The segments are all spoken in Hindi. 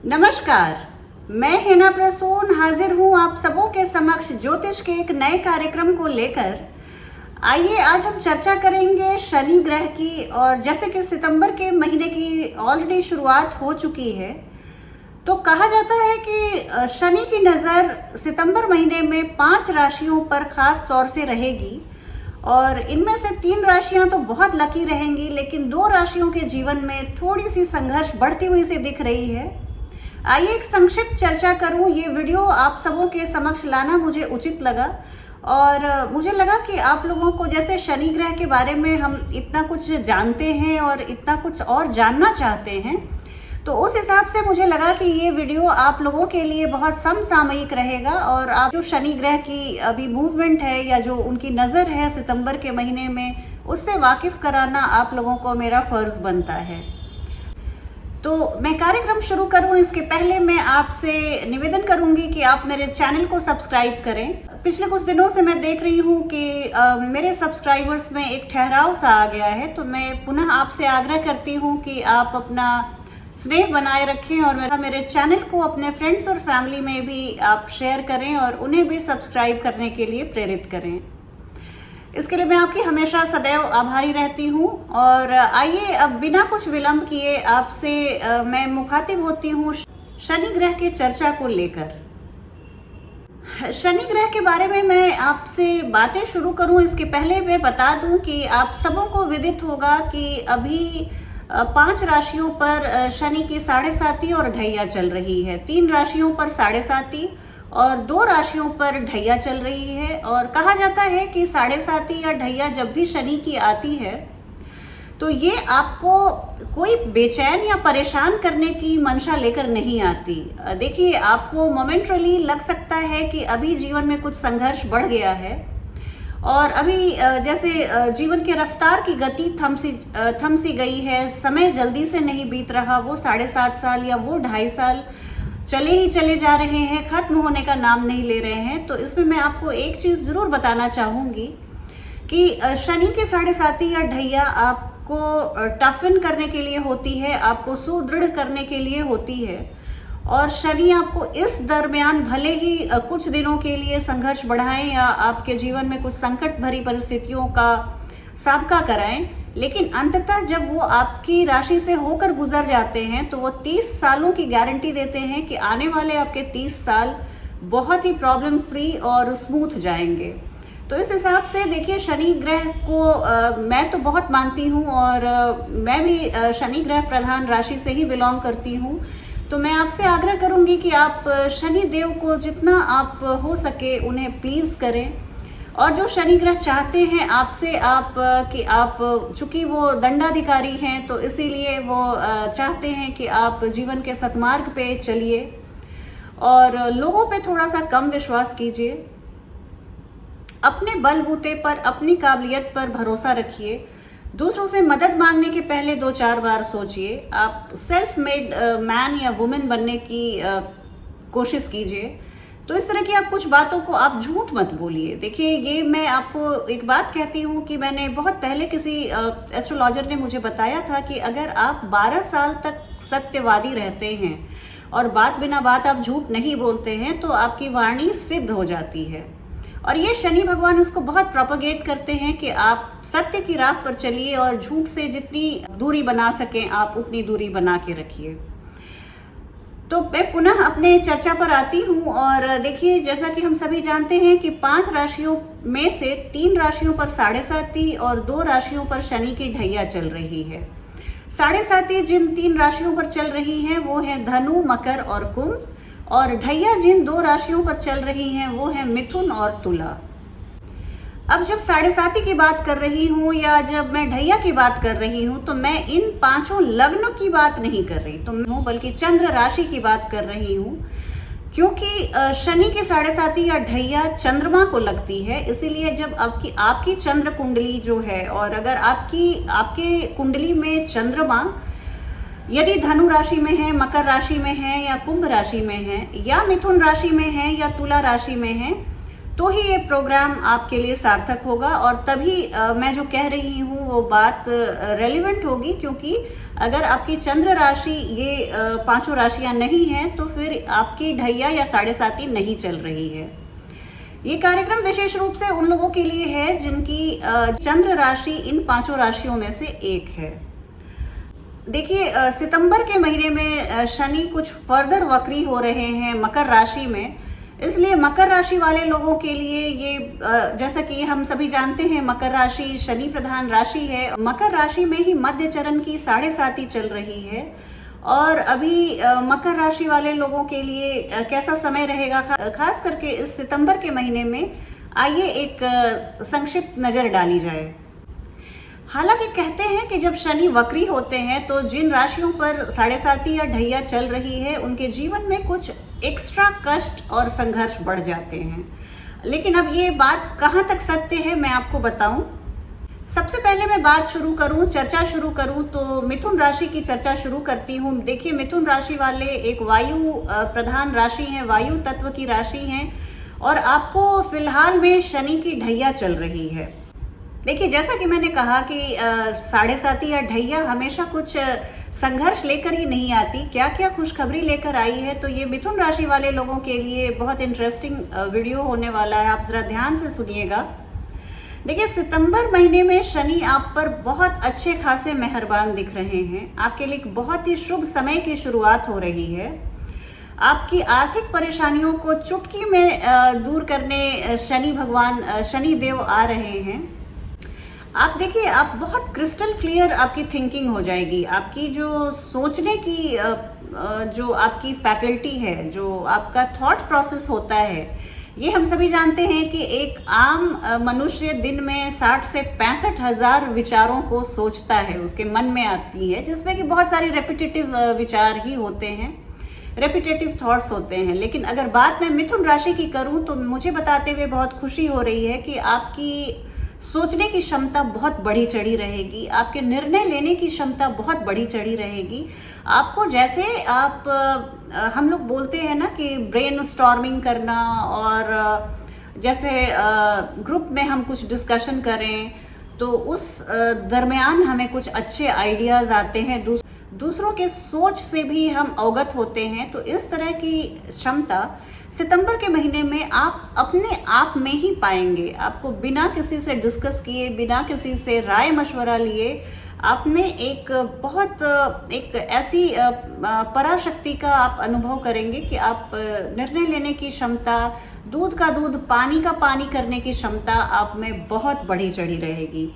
नमस्कार। मैं हिना प्रसून हाजिर हूँ आप सबों के समक्ष ज्योतिष के एक नए कार्यक्रम को लेकर। आइए आज हम चर्चा करेंगे शनि ग्रह की। और जैसे कि सितंबर के महीने की ऑलरेडी शुरुआत हो चुकी है, तो कहा जाता है कि शनि की नज़र सितंबर महीने में 5 राशियों पर खास तौर से रहेगी। और इनमें से 3 राशियां तो बहुत लकी रहेंगी, लेकिन 2 राशियों के जीवन में थोड़ी सी संघर्ष बढ़ती हुई से दिख रही है। आइए एक संक्षिप्त चर्चा करूं। ये वीडियो आप सबों के समक्ष लाना मुझे उचित लगा, और मुझे लगा कि आप लोगों को जैसे शनि ग्रह के बारे में हम इतना कुछ जानते हैं और इतना कुछ और जानना चाहते हैं, तो उस हिसाब से मुझे लगा कि ये वीडियो आप लोगों के लिए बहुत समसामयिक रहेगा। और आप जो शनि ग्रह की अभी मूवमेंट है या जो उनकी नज़र है सितंबर के महीने में, उससे वाकिफ कराना आप लोगों को मेरा फ़र्ज़ बनता है। तो मैं कार्यक्रम शुरू करूं इसके पहले मैं आपसे निवेदन करूंगी कि आप मेरे चैनल को सब्सक्राइब करें। पिछले कुछ दिनों से मैं देख रही हूं कि मेरे सब्सक्राइबर्स में एक ठहराव सा आ गया है, तो मैं पुनः आपसे आग्रह करती हूं कि आप अपना स्नेह बनाए रखें और मेरे चैनल को अपने फ्रेंड्स और फैमिली में भी आप शेयर करें और उन्हें भी सब्सक्राइब करने के लिए प्रेरित करें। इसके लिए मैं आपकी हमेशा सदैव आभारी रहती हूँ। और आइए अब बिना कुछ विलंब किए आपसे मैं मुखातिब होती हूँ शनि ग्रह के चर्चा को लेकर। शनि ग्रह के बारे में मैं आपसे बातें शुरू करूँ इसके पहले मैं बता दूं कि आप सबों को विदित होगा कि अभी 5 राशियों पर शनि की 7.5 और ढैया चल रही है। 3 राशियों पर 7.5 और 2 राशियों पर ढैया चल रही है। और कहा जाता है कि 7.5 या ढैया जब भी शनि की आती है, तो ये आपको कोई बेचैन या परेशान करने की मंशा लेकर नहीं आती। देखिए, आपको मोमेंटरली लग सकता है कि अभी जीवन में कुछ संघर्ष बढ़ गया है और अभी जैसे जीवन के रफ्तार की गति थम सी गई है, समय जल्दी से नहीं बीत रहा। वो 7.5 साल या वो 2.5 साल चले ही चले जा रहे हैं, ख़त्म होने का नाम नहीं ले रहे हैं। तो इसमें मैं आपको एक चीज़ ज़रूर बताना चाहूँगी कि शनि के 7.5 या ढैया आपको टफन करने के लिए होती है, आपको सुदृढ़ करने के लिए होती है। और शनि आपको इस दरमियान भले ही कुछ दिनों के लिए संघर्ष बढ़ाएं या आपके जीवन में कुछ संकट भरी परिस्थितियों का सामना कराएं, लेकिन अंततः जब वो आपकी राशि से होकर गुजर जाते हैं तो वो 30 सालों की गारंटी देते हैं कि आने वाले आपके 30 साल बहुत ही प्रॉब्लम फ्री और स्मूथ जाएंगे। तो इस हिसाब से देखिए, शनि ग्रह को मैं तो बहुत मानती हूँ और मैं भी शनि ग्रह प्रधान राशि से ही बिलोंग करती हूँ। तो मैं आपसे आग्रह करूँगी कि आप शनि देव को जितना आप हो सके उन्हें प्लीज़ करें। और जो शनि ग्रह चाहते हैं आपसे कि आप चूंकि वो दंडाधिकारी हैं, तो इसीलिए वो चाहते हैं कि आप जीवन के सतमार्ग पे चलिए और लोगों पे थोड़ा सा कम विश्वास कीजिए। अपने बलबूते पर, अपनी काबिलियत पर भरोसा रखिए। दूसरों से मदद मांगने के पहले 2-4 बार सोचिए। आप सेल्फ मेड मैन या वुमेन बनने की कोशिश कीजिए। तो इस तरह की आप कुछ बातों को आप झूठ मत बोलिए। देखिए, ये मैं आपको एक बात कहती हूँ कि मैंने बहुत पहले किसी एस्ट्रोलॉजर ने मुझे बताया था कि अगर आप 12 साल तक सत्यवादी रहते हैं और बात बिना बात आप झूठ नहीं बोलते हैं, तो आपकी वाणी सिद्ध हो जाती है। और ये शनि भगवान इसको बहुत प्रोपगेट करते हैं कि आप सत्य की राह पर चलिए और झूठ से जितनी दूरी बना सकें आप उतनी दूरी बना के रखिए। तो मैं पुनः अपने चर्चा पर आती हूँ। और देखिए, जैसा कि हम सभी जानते हैं कि 5 राशियों में से 3 राशियों पर 7.5 और 2 राशियों पर शनि की ढैया चल रही है। 7.5 जिन 3 राशियों पर चल रही हैं वो है धनु, मकर और कुंभ, और ढैया जिन 2 राशियों पर चल रही हैं वो है मिथुन और तुला। अब जब 7.5 की बात कर रही हूँ या जब मैं ढैया की बात कर रही हूँ, तो मैं इन 5 लग्नों की बात नहीं कर रही तो बल्कि चंद्र राशि की बात कर रही हूँ, क्योंकि शनि के 7.5 या ढैया चंद्रमा को लगती है। इसीलिए जब आपकी चंद्र कुंडली जो है, और अगर आपके कुंडली में चंद्रमा यदि धनु राशि में है, मकर राशि में है या कुंभ राशि में है या मिथुन राशि में है या तुला राशि में है, तो ही ये प्रोग्राम आपके लिए सार्थक होगा, और तभी मैं जो कह रही हूँ वो बात रेलिवेंट होगी, क्योंकि अगर आपकी चंद्र राशि ये पांचों राशियां नहीं हैं तो फिर आपकी ढैया या साढ़े साती नहीं चल रही है। ये कार्यक्रम विशेष रूप से उन लोगों के लिए है जिनकी चंद्र राशि इन पांचों राशियों में से एक है। देखिए, सितंबर के महीने में शनि कुछ फर्दर वक्री हो रहे हैं मकर राशि में, इसलिए मकर राशि वाले लोगों के लिए ये जैसा कि हम सभी जानते हैं मकर राशि शनि प्रधान राशि है। मकर राशि में ही मध्य चरण की साढ़े साती चल रही है, और अभी मकर राशि वाले लोगों के लिए कैसा समय रहेगा खास करके इस सितंबर के महीने में, आइए एक संक्षिप्त नज़र डाली जाए। हालांकि कहते हैं कि जब शनि वक्री होते हैं तो जिन राशियों पर साढ़े साती या ढैया चल रही है उनके जीवन में कुछ एक्स्ट्रा कष्ट और संघर्ष बढ़ जाते हैं। लेकिन अब ये बात कहाँ तक सत्य है मैं आपको बताऊं। सबसे पहले मैं चर्चा शुरू करूं तो मिथुन राशि की चर्चा शुरू करती हूं। देखिए, मिथुन राशि वाले एक वायु प्रधान राशि हैं, वायु तत्व की राशि हैं, और आपको फिलहाल में शनि की ढैया चल रही है। देखिए, जैसा कि मैंने कहा कि साढ़े साती या ढैया हमेशा कुछ संघर्ष लेकर ही नहीं आती, क्या क्या खुशखबरी लेकर आई है। तो ये मिथुन राशि वाले लोगों के लिए बहुत इंटरेस्टिंग वीडियो होने वाला है, आप जरा ध्यान से सुनिएगा। देखिए, सितंबर महीने में शनि आप पर बहुत अच्छे खासे मेहरबान दिख रहे हैं। आपके लिए एक बहुत ही शुभ समय की शुरुआत हो रही है। आपकी आर्थिक परेशानियों को चुटकी में दूर करने शनि भगवान शनि देव आ रहे हैं। आप देखिए, आप बहुत क्रिस्टल क्लियर आपकी थिंकिंग हो जाएगी। आपकी जो सोचने की जो आपकी फैकल्टी है, जो आपका थॉट प्रोसेस होता है, ये हम सभी जानते हैं कि एक आम मनुष्य दिन में 60 से 65 हज़ार विचारों को सोचता है, उसके मन में आती है, जिसमें कि बहुत सारे रेपिटेटिव विचार ही होते हैं, रेपिटेटिव थॉट्स होते हैं। लेकिन अगर बात मैं मिथुन राशि की करूं तो मुझे बताते हुए बहुत खुशी हो रही है कि आपकी सोचने की क्षमता बहुत बढ़ी चढ़ी रहेगी, आपके निर्णय लेने की क्षमता बहुत बढ़ी चढ़ी रहेगी। आपको जैसे हम लोग बोलते हैं ना कि ब्रेन स्टॉर्मिंग करना, और जैसे ग्रुप में हम कुछ डिस्कशन करें तो उस दरमियान हमें कुछ अच्छे आइडियाज़ आते हैं, दूसरों के सोच से भी हम अवगत होते हैं। तो इस तरह की क्षमता सितंबर के महीने में आप अपने आप में ही पाएंगे। आपको बिना किसी से डिस्कस किए, बिना किसी से राय मशवरा लिए, आप में एक ऐसी पराशक्ति का आप अनुभव करेंगे कि आप निर्णय लेने की क्षमता, दूध का दूध पानी का पानी करने की क्षमता आप में बहुत बढ़ी चढ़ी रहेगी।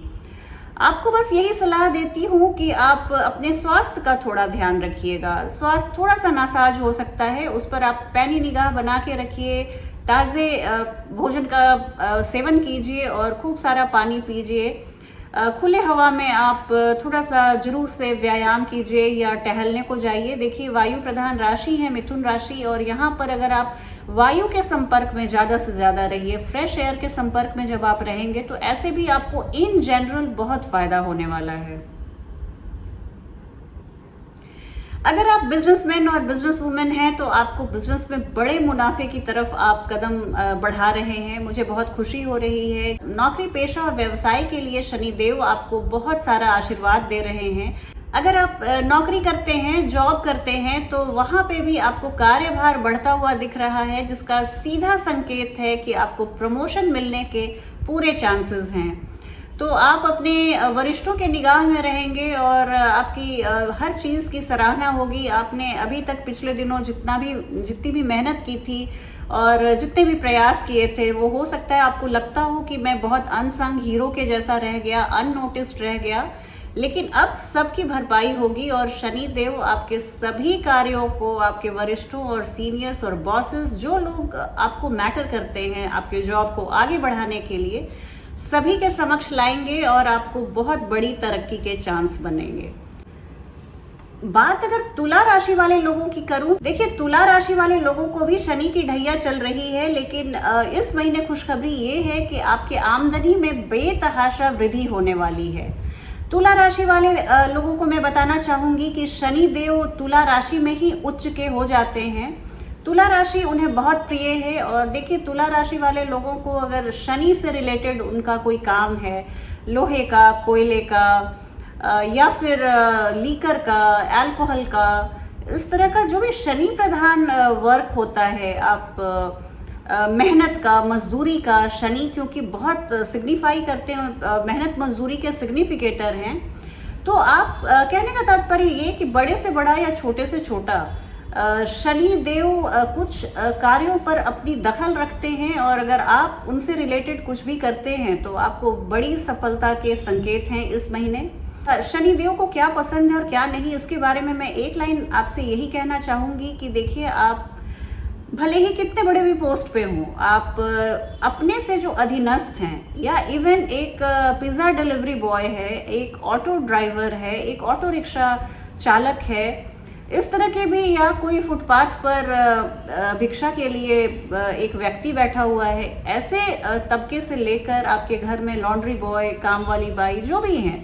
आपको बस यही सलाह देती हूँ कि आप अपने स्वास्थ्य का थोड़ा ध्यान रखिएगा। स्वास्थ्य थोड़ा सा नासाज हो सकता है, उस पर आप पैनी निगाह बना के रखिए। ताज़े भोजन का सेवन कीजिए और खूब सारा पानी पीजिए। खुले हवा में आप थोड़ा सा जरूर से व्यायाम कीजिए या टहलने को जाइए। देखिए, वायु प्रधान राशि है मिथुन राशि, और यहाँ पर अगर आप वायु के संपर्क में ज़्यादा से ज़्यादा रहिए, फ्रेश एयर के संपर्क में जब आप रहेंगे तो ऐसे भी आपको इन जनरल बहुत फ़ायदा होने वाला है। अगर आप बिजनेसमैन और बिजनेस वुमेन हैं तो आपको बिजनेस में बड़े मुनाफे की तरफ आप कदम बढ़ा रहे हैं, मुझे बहुत खुशी हो रही है। नौकरी पेशा और व्यवसाय के लिए शनिदेव आपको बहुत सारा आशीर्वाद दे रहे हैं। अगर आप नौकरी करते हैं, जॉब करते हैं, तो वहाँ पे भी आपको कार्यभार बढ़ता हुआ दिख रहा है, जिसका सीधा संकेत है कि आपको प्रमोशन मिलने के पूरे चांसेस हैं। तो आप अपने वरिष्ठों के निगाह में रहेंगे और आपकी हर चीज़ की सराहना होगी। आपने अभी तक पिछले दिनों जितनी भी मेहनत की थी और जितने भी प्रयास किए थे, वो हो सकता है आपको लगता हो कि मैं बहुत अनसंग हीरो के जैसा रह गया, अननोटिस्ड रह गया, लेकिन अब सबकी भरपाई होगी और शनि देव आपके सभी कार्यों को, आपके वरिष्ठों और सीनियर्स और बॉसेस, जो लोग आपको मैटर करते हैं आपके जॉब को आगे बढ़ाने के लिए, सभी के समक्ष लाएंगे और आपको बहुत बड़ी तरक्की के चांस बनेंगे। बात अगर तुला राशि वाले लोगों की करूं, देखिए तुला राशि वाले लोगों को भी शनि की ढैया चल रही है, लेकिन इस महीने खुशखबरी ये है कि आपके आमदनी में बेतहाशा वृद्धि होने वाली है। तुला राशि वाले लोगों को मैं बताना चाहूंगी कि शनि देव तुला राशि में ही उच्च के हो जाते हैं। तुला राशि उन्हें बहुत प्रिय है। और देखिए, तुला राशि वाले लोगों को अगर शनि से रिलेटेड उनका कोई काम है, लोहे का, कोयले का, या फिर लीकर का, अल्कोहल का, इस तरह का जो भी शनि प्रधान वर्क होता है, आप मेहनत का, मजदूरी का, शनि क्योंकि बहुत सिग्निफाई करते हैं, मेहनत मजदूरी के सिग्निफिकेटर हैं। तो आप कहने का तात्पर्य ये कि बड़े से बड़ा या छोटे से छोटा शनि देव कुछ कार्यों पर अपनी दखल रखते हैं, और अगर आप उनसे रिलेटेड कुछ भी करते हैं तो आपको बड़ी सफलता के संकेत हैं इस महीने। शनि देव को क्या पसंद है और क्या नहीं, इसके बारे में मैं एक लाइन आपसे यही कहना चाहूँगी कि देखिए, आप भले ही कितने बड़े भी पोस्ट पे हों, आप अपने से जो अधीनस्थ हैं, या इवन एक पिज़्ज़ा डिलीवरी बॉय है, एक ऑटो ड्राइवर है, एक ऑटो रिक्शा चालक है, इस तरह के भी, या कोई फुटपाथ पर भिक्षा के लिए एक व्यक्ति बैठा हुआ है, ऐसे तबके से लेकर आपके घर में लॉन्ड्री बॉय, काम वाली बाई जो भी हैं,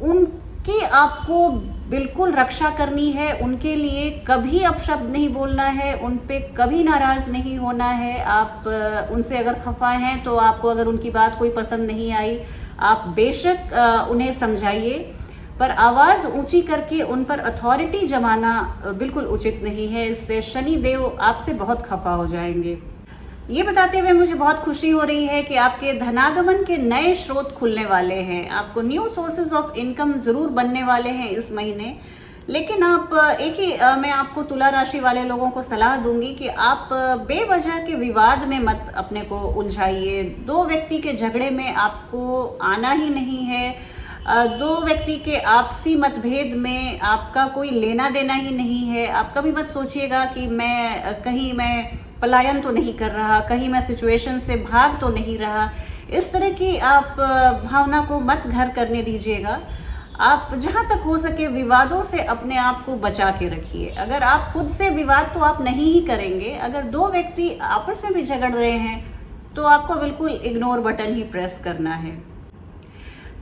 उनकी आपको बिल्कुल रक्षा करनी है। उनके लिए कभी अपशब्द नहीं बोलना है, उन पे कभी नाराज़ नहीं होना है। आप उनसे अगर खफा हैं तो आपको अगर उनकी बात कोई पसंद नहीं आई, आप बेशक उन्हें समझाइए, पर आवाज़ ऊंची करके उन पर अथॉरिटी जमाना बिल्कुल उचित नहीं है। इससे शनि देव आपसे बहुत खफा हो जाएंगे। ये बताते हुए मुझे बहुत खुशी हो रही है कि आपके धनागमन के नए स्रोत खुलने वाले हैं, आपको न्यू सोर्सेज ऑफ इनकम ज़रूर बनने वाले हैं इस महीने। लेकिन आप एक ही मैं आपको तुला राशि वाले लोगों को सलाह दूंगी कि आप बेवजह के विवाद में मत अपने को उलझाइए। दो व्यक्ति के झगड़े में आपको आना ही नहीं है, दो व्यक्ति के आपसी मतभेद में आपका कोई लेना देना ही नहीं है। आप कभी मत सोचिएगा कि मैं पलायन तो नहीं कर रहा, कहीं मैं सिचुएशन से भाग तो नहीं रहा। इस तरह की आप भावना को मत घर करने दीजिएगा। आप जहाँ तक हो सके विवादों से अपने आप को बचा के रखिए। अगर आप खुद से विवाद तो आप नहीं ही करेंगे, अगर दो व्यक्ति आपस में भी झगड़ रहे हैं तो आपको बिल्कुल इग्नोर बटन ही प्रेस करना है।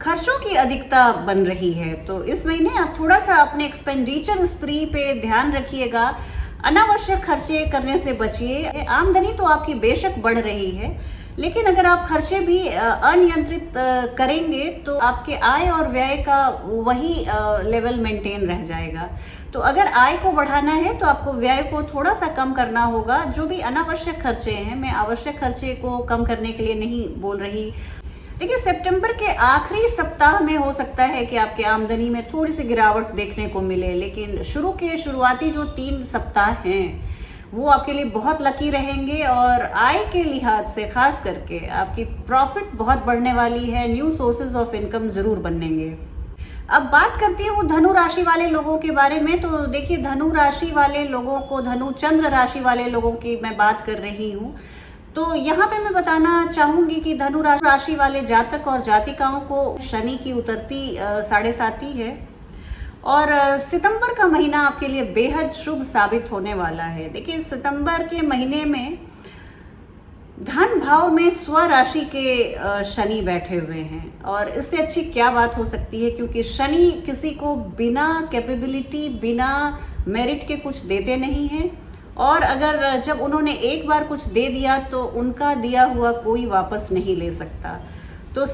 खर्चों की अधिकता बन रही है, तो इस महीने आप थोड़ा सा अपने एक्सपेंडिचर स्प्री पे ध्यान रखिएगा। अनावश्यक खर्चे करने से बचिए। आमदनी तो आपकी बेशक बढ़ रही है, लेकिन अगर आप खर्चे भी अनियंत्रित करेंगे तो आपके आय और व्यय का वही लेवल मेंटेन रह जाएगा। तो अगर आय को बढ़ाना है तो आपको व्यय को थोड़ा सा कम करना होगा। जो भी अनावश्यक खर्चे हैं, मैं आवश्यक खर्चे को कम करने के लिए नहीं बोल रही। देखिए, सितंबर के आखिरी सप्ताह में हो सकता है कि आपके आमदनी में थोड़ी सी गिरावट देखने को मिले, लेकिन शुरुआती जो 3 सप्ताह हैं वो आपके लिए बहुत लकी रहेंगे, और आय के लिहाज से खास करके आपकी प्रॉफिट बहुत बढ़ने वाली है। न्यू सोर्सेज ऑफ इनकम ज़रूर बनेंगे। अब बात करती हूँ धनु राशि वाले लोगों के बारे में। तो देखिए, धनु राशि वाले लोगों को, धनु चंद्र राशि वाले लोगों की मैं बात कर रही हूँ। तो यहाँ पे मैं बताना चाहूँगी कि धनु राशि वाले जातक और जातिकाओं को शनि की उतरती 7.5 है, और सितंबर का महीना आपके लिए बेहद शुभ साबित होने वाला है। देखिए, सितंबर के महीने में धन भाव में स्व राशि के शनि बैठे हुए हैं, और इससे अच्छी क्या बात हो सकती है, क्योंकि शनि किसी को बिना कैपेबिलिटी, बिना मेरिट के कुछ देते नहीं हैं, और अगर जब उन्होंने एक बार कुछ दे दिया तो उनका दिया हुआ कोई वापस नहीं ले सकता। तो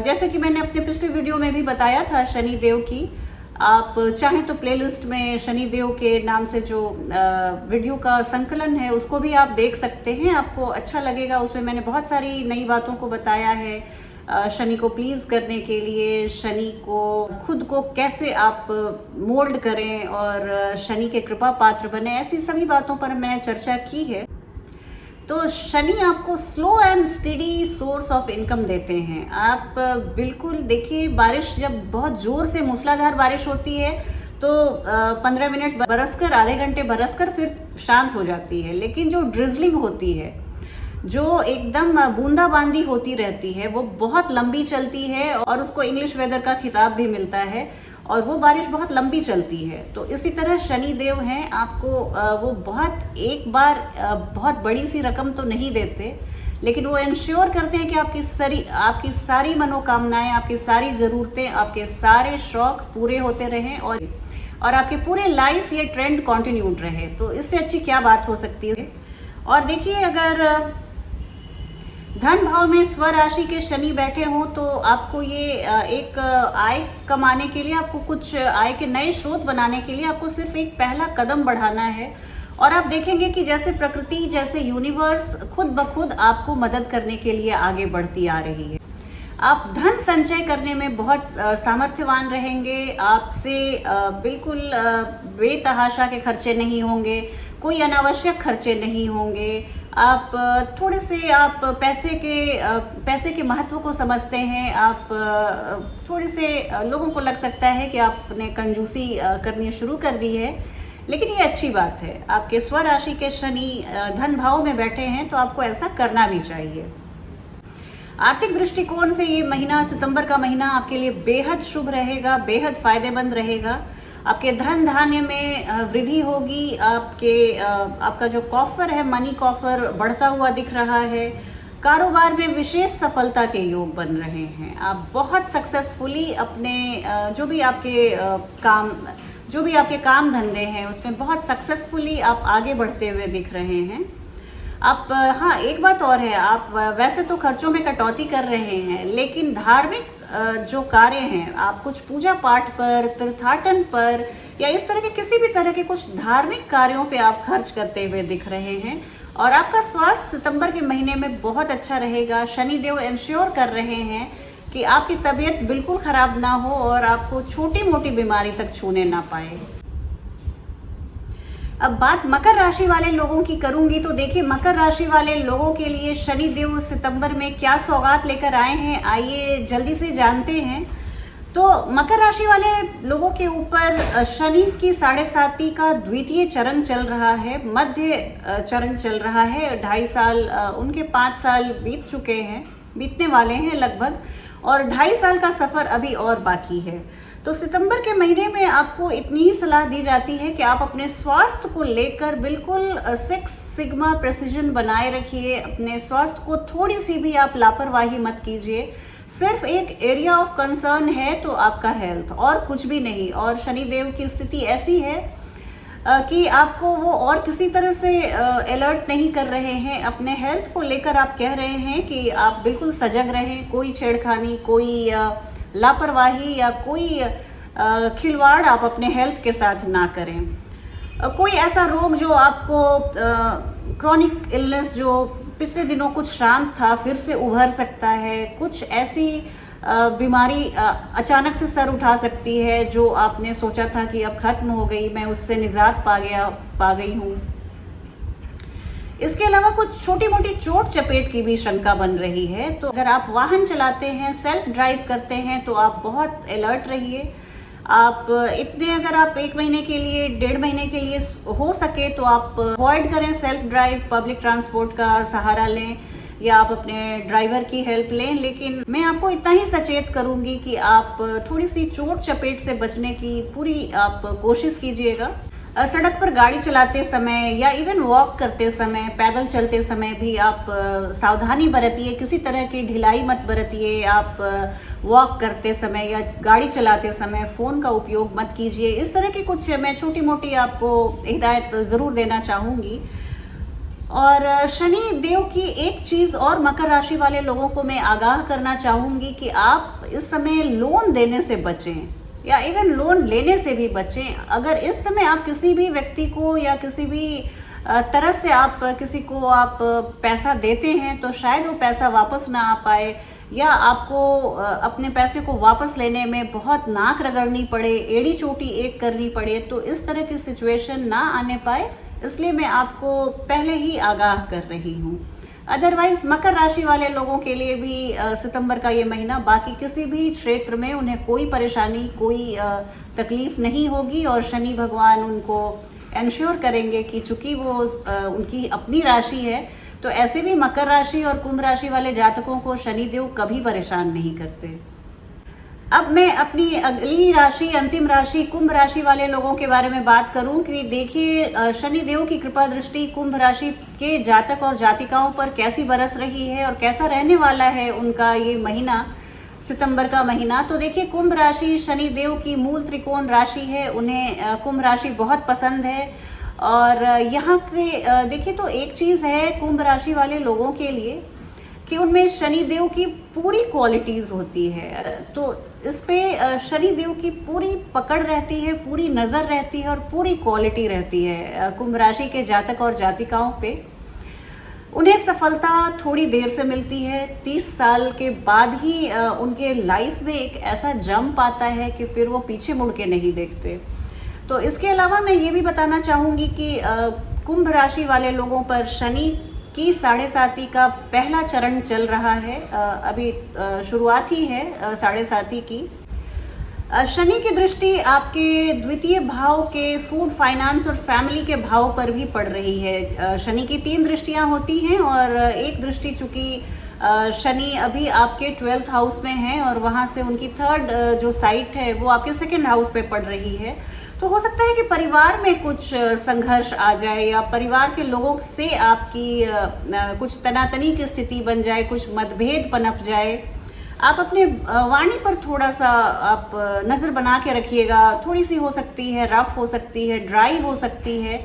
जैसे कि मैंने अपने पिछले वीडियो में भी बताया था शनि देव की, आप चाहें तो प्लेलिस्ट में शनि देव के नाम से जो वीडियो का संकलन है उसको भी आप देख सकते हैं, आपको अच्छा लगेगा। उसमें मैंने बहुत सारी नई बातों को बताया है, शनि को प्लीज़ करने के लिए, शनि को खुद को कैसे आप मोल्ड करें और शनि के कृपा पात्र बने, ऐसी सभी बातों पर मैंने चर्चा की है। तो शनि आपको slow and steady source of income देते हैं। आप बिल्कुल देखिए, बारिश जब बहुत ज़ोर से मूसलाधार बारिश होती है तो 15 मिनट बरसकर, आधे घंटे बरसकर फिर शांत हो जाती है, लेकिन जो ड्रिजलिंग होती है, जो एकदम बूंदाबांदी होती रहती है, वो बहुत लंबी चलती है, और उसको इंग्लिश वेदर का खिताब भी मिलता है, और वो बारिश बहुत लंबी चलती है। तो इसी तरह शनि देव हैं, आपको वो बहुत एक बार बहुत बड़ी सी रकम तो नहीं देते, लेकिन वो इंश्योर करते हैं कि आपकी सारी मनोकामनाएं, आपकी सारी ज़रूरतें, आपके सारे शौक पूरे होते रहें, और और आपके पूरे लाइफ ये ट्रेंड कंटिन्यूड रहे, तो इससे अच्छी क्या बात हो सकती है। और देखिए, अगर धन भाव में स्वराशि के शनि बैठे हों तो आपको ये एक आय कमाने के लिए, आपको कुछ आय के नए स्रोत बनाने के लिए आपको सिर्फ एक पहला कदम बढ़ाना है। और आप देखेंगे कि जैसे प्रकृति, जैसे यूनिवर्स खुद ब खुद आपको मदद करने के लिए आगे बढ़ती आ रही है। आप धन संचय करने में बहुत सामर्थ्यवान रहेंगे। आपसे बिल्कुल बेतहाशा के खर्चे नहीं होंगे, कोई अनावश्यक खर्चे नहीं होंगे। आप थोड़े से आप पैसे के महत्व को समझते हैं। आप थोड़े से लोगों को लग सकता है कि आपने कंजूसी करनी शुरू कर दी है, लेकिन ये अच्छी बात है। आपके स्वराशि के शनि धन भाव में बैठे हैं तो आपको ऐसा करना भी चाहिए। आर्थिक दृष्टिकोण से ये महीना, सितंबर का महीना आपके लिए बेहद शुभ रहेगा, बेहद फायदेमंद रहेगा। आपके धन धान्य में वृद्धि होगी। आपका जो कॉफर है, मनी कॉफर बढ़ता हुआ दिख रहा है। कारोबार में विशेष सफलता के योग बन रहे हैं। आप बहुत सक्सेसफुली अपने जो भी आपके काम धंधे हैं उसमें बहुत सक्सेसफुली आप आगे बढ़ते हुए दिख रहे हैं। आप हाँ, एक बात और है, आप वैसे तो खर्चों में कटौती कर रहे हैं, लेकिन धार्मिक जो कार्य हैं, आप कुछ पूजा पाठ पर, तीर्थाटन पर या इस तरह के किसी भी तरह के कुछ धार्मिक कार्यों पे आप खर्च करते हुए दिख रहे हैं। और आपका स्वास्थ्य सितंबर के महीने में बहुत अच्छा रहेगा। शनिदेव इंश्योर कर रहे हैं कि आपकी तबीयत बिल्कुल खराब ना हो और आपको छोटी मोटी बीमारी तक छूने ना पाए। अब बात मकर राशि वाले लोगों की करूंगी तो देखिए, मकर राशि वाले लोगों के लिए शनिदेव सितंबर में क्या सौगात लेकर आए हैं, आइए जल्दी से जानते हैं। तो मकर राशि वाले लोगों के ऊपर शनि की 7.5 का द्वितीय चरण चल रहा है, मध्य चरण चल रहा है। 2.5 साल, उनके 5 साल बीत चुके हैं, बीतने वाले हैं लगभग, और 2.5 साल का सफर अभी और बाकी है। तो सितंबर के महीने में आपको इतनी ही सलाह दी जाती है कि आप अपने स्वास्थ्य को लेकर बिल्कुल 6 सिग्मा प्रेसिजन बनाए रखिए। अपने स्वास्थ्य को थोड़ी सी भी आप लापरवाही मत कीजिए। सिर्फ एक एरिया ऑफ कंसर्न है तो आपका हेल्थ, और कुछ भी नहीं। और शनिदेव की स्थिति ऐसी है कि आपको वो और किसी तरह से अलर्ट नहीं कर रहे हैं। अपने हेल्थ को लेकर आप कह रहे हैं कि आप बिल्कुल सजग रहें, कोई छेड़खानी, कोई लापरवाही या कोई खिलवाड़ आप अपने हेल्थ के साथ ना करें। कोई ऐसा रोग जो आपको क्रॉनिक इलनेस जो पिछले दिनों कुछ शांत था फिर से उभर सकता है। कुछ ऐसी बीमारी अचानक से सर उठा सकती है जो आपने सोचा था कि अब खत्म हो गई, मैं उससे निजात पा गई हूँ। इसके अलावा कुछ छोटी मोटी चोट चपेट की भी शंका बन रही है। तो अगर आप वाहन चलाते हैं, सेल्फ ड्राइव करते हैं, तो आप बहुत अलर्ट रहिए। आप अगर आप 1 महीने के लिए, 1.5 महीने के लिए हो सके तो आप अवॉइड करें सेल्फ ड्राइव, पब्लिक ट्रांसपोर्ट का सहारा लें या आप अपने ड्राइवर की हेल्प लें। लेकिन मैं आपको इतना ही सचेत करूंगी कि आप थोड़ी सी चोट चपेट से बचने की पूरी आप कोशिश कीजिएगा। सड़क पर गाड़ी चलाते समय या इवन वॉक करते समय, पैदल चलते समय भी आप सावधानी बरतिए, किसी तरह की ढिलाई मत बरतिए। आप वॉक करते समय या गाड़ी चलाते समय फ़ोन का उपयोग मत कीजिए। इस तरह की कुछ मैं छोटी मोटी आपको हिदायत ज़रूर देना चाहूँगी। और शनि देव की एक चीज़ और मकर राशि वाले लोगों को मैं आगाह करना चाहूँगी कि आप इस समय लोन देने से बचें या इवन लोन लेने से भी बचें। अगर इस समय आप किसी भी व्यक्ति को या किसी भी तरह से आप किसी को आप पैसा देते हैं तो शायद वो पैसा वापस ना आ पाए, या आपको अपने पैसे को वापस लेने में बहुत नाक रगड़नी पड़े, एड़ी चोटी एक करनी पड़े। तो इस तरह की सिचुएशन ना आने पाए, इसलिए मैं आपको पहले ही आगाह कर रही हूँ। अदरवाइज मकर राशि वाले लोगों के लिए भी सितंबर का ये महीना बाकी किसी भी क्षेत्र में उन्हें कोई परेशानी, कोई तकलीफ नहीं होगी। और शनि भगवान उनको इंश्योर करेंगे कि चूंकि वो उनकी अपनी राशि है, तो ऐसे भी मकर राशि और कुंभ राशि वाले जातकों को शनिदेव कभी परेशान नहीं करते। अब मैं अपनी अगली राशि, अंतिम राशि कुंभ राशि वाले लोगों के बारे में बात करूं कि देखिए, शनिदेव की कृपा दृष्टि कुंभ राशि के जातक और जातिकाओं पर कैसी बरस रही है और कैसा रहने वाला है उनका ये महीना। सितंबर का महीना। तो देखिए, कुंभ राशि शनि देव की मूल त्रिकोण राशि है, उन्हें कुंभ राशि बहुत पसंद है। और यहाँ के देखिए तो एक चीज़ है कुंभ राशि वाले लोगों के लिए कि उनमें शनि देव की पूरी क्वालिटीज़ होती है। तो इस पे शनि देव की पूरी पकड़ रहती है, पूरी नज़र रहती है और पूरी क्वालिटी रहती है कुंभ राशि के जातक और जातिकाओं पे। उन्हें सफलता थोड़ी देर से मिलती है, 30 साल के बाद ही उनके लाइफ में एक ऐसा जंप आता है कि फिर वो पीछे मुड़ के नहीं देखते। तो इसके अलावा मैं ये भी बताना चाहूँगी कि कुंभ राशि वाले लोगों पर शनि की 7.5 का पहला चरण चल रहा है। अभी शुरुआत ही है 7.5 की। शनि की दृष्टि आपके द्वितीय भाव के फूड, फाइनेंस और फैमिली के भाव पर भी पड़ रही है। शनि की 3 दृष्टियां होती हैं और एक दृष्टि चूंकि शनि अभी आपके 12th हाउस में है और वहां से उनकी 3rd जो साइट है वो आपके 2nd हाउस पे पड़ रही है। तो हो सकता है कि परिवार में कुछ संघर्ष आ जाए या परिवार के लोगों से आपकी कुछ तनातनी की स्थिति बन जाए, कुछ मतभेद पनप जाए। आप अपने वाणी पर थोड़ा सा आप नज़र बना के रखिएगा। थोड़ी सी हो सकती है रफ, हो सकती है ड्राई, हो सकती है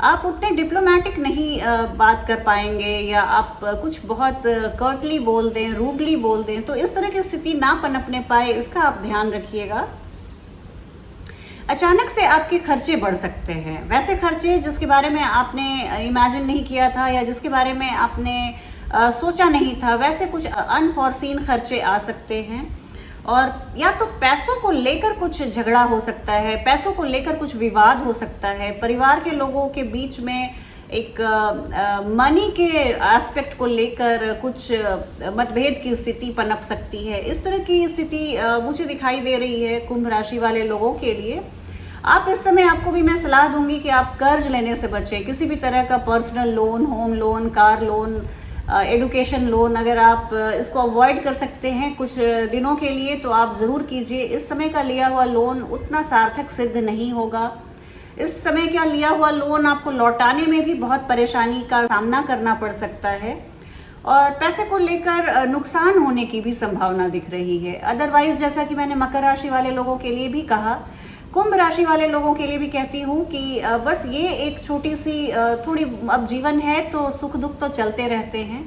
आप उतने डिप्लोमेटिक नहीं बात कर पाएंगे या आप कुछ बहुत कर्टली बोल दें, रूडली बोल दें। तो इस तरह की स्थिति ना पनपने पाए, इसका आप ध्यान रखिएगा। अचानक से आपके खर्चे बढ़ सकते हैं, वैसे खर्चे जिसके बारे में आपने इमेजिन नहीं किया था या जिसके बारे में आपने सोचा नहीं था, वैसे कुछ अनफॉर्सीन खर्चे आ सकते हैं। और या तो पैसों को लेकर कुछ झगड़ा हो सकता है, पैसों को लेकर कुछ विवाद हो सकता है, परिवार के लोगों के बीच में एक मनी के एस्पेक्ट को लेकर कुछ मतभेद की स्थिति पनप सकती है। इस तरह की स्थिति मुझे दिखाई दे रही है कुंभ राशि वाले लोगों के लिए। आप इस समय, आपको भी मैं सलाह दूंगी कि आप कर्ज लेने से बचें। किसी भी तरह का personal loan, home loan, car loan, education loan, अगर आप इसको अवॉइड कर सकते हैं कुछ दिनों के लिए तो आप ज़रूर कीजिए। इस समय का लिया हुआ लोन उतना सार्थक सिद्ध नहीं होगा। इस समय का लिया हुआ लोन आपको लौटाने में भी बहुत परेशानी का सामना करना पड़ सकता है और पैसे को लेकर नुकसान होने की भी संभावना दिख रही है। अदरवाइज, जैसा कि मैंने मकर राशि वाले लोगों के लिए भी कहा, कुंभ राशि वाले लोगों के लिए भी कहती हूँ कि बस ये एक छोटी सी थोड़ी, अब जीवन है तो सुख दुख तो चलते रहते हैं।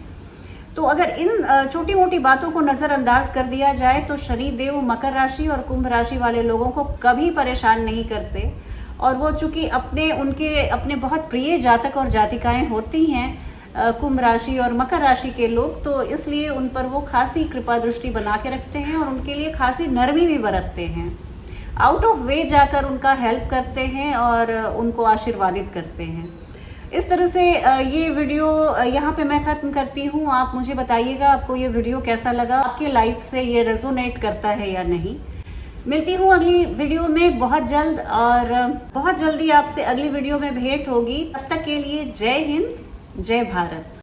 तो अगर इन छोटी मोटी बातों को नज़रअंदाज कर दिया जाए तो शनि देव मकर राशि और कुंभ राशि वाले लोगों को कभी परेशान नहीं करते। और वो चूँकि अपने बहुत प्रिय जातक और जातिकाएँ होती हैं कुंभ राशि और मकर राशि के लोग, तो इसलिए उन पर वो खासी कृपा दृष्टि बना के रखते हैं और उनके लिए खासी नरमी भी बरतते हैं। आउट ऑफ वे जाकर उनका हेल्प करते हैं और उनको आशीर्वादित करते हैं। इस तरह से ये वीडियो यहाँ पे मैं ख़त्म करती हूँ। आप मुझे बताइएगा आपको ये वीडियो कैसा लगा, आपके लाइफ से ये रेजोनेट करता है या नहीं। मिलती हूँ अगली वीडियो में बहुत जल्द और बहुत जल्दी आपसे अगली वीडियो में भेंट होगी। तब तक के लिए जय हिंद, जय भारत।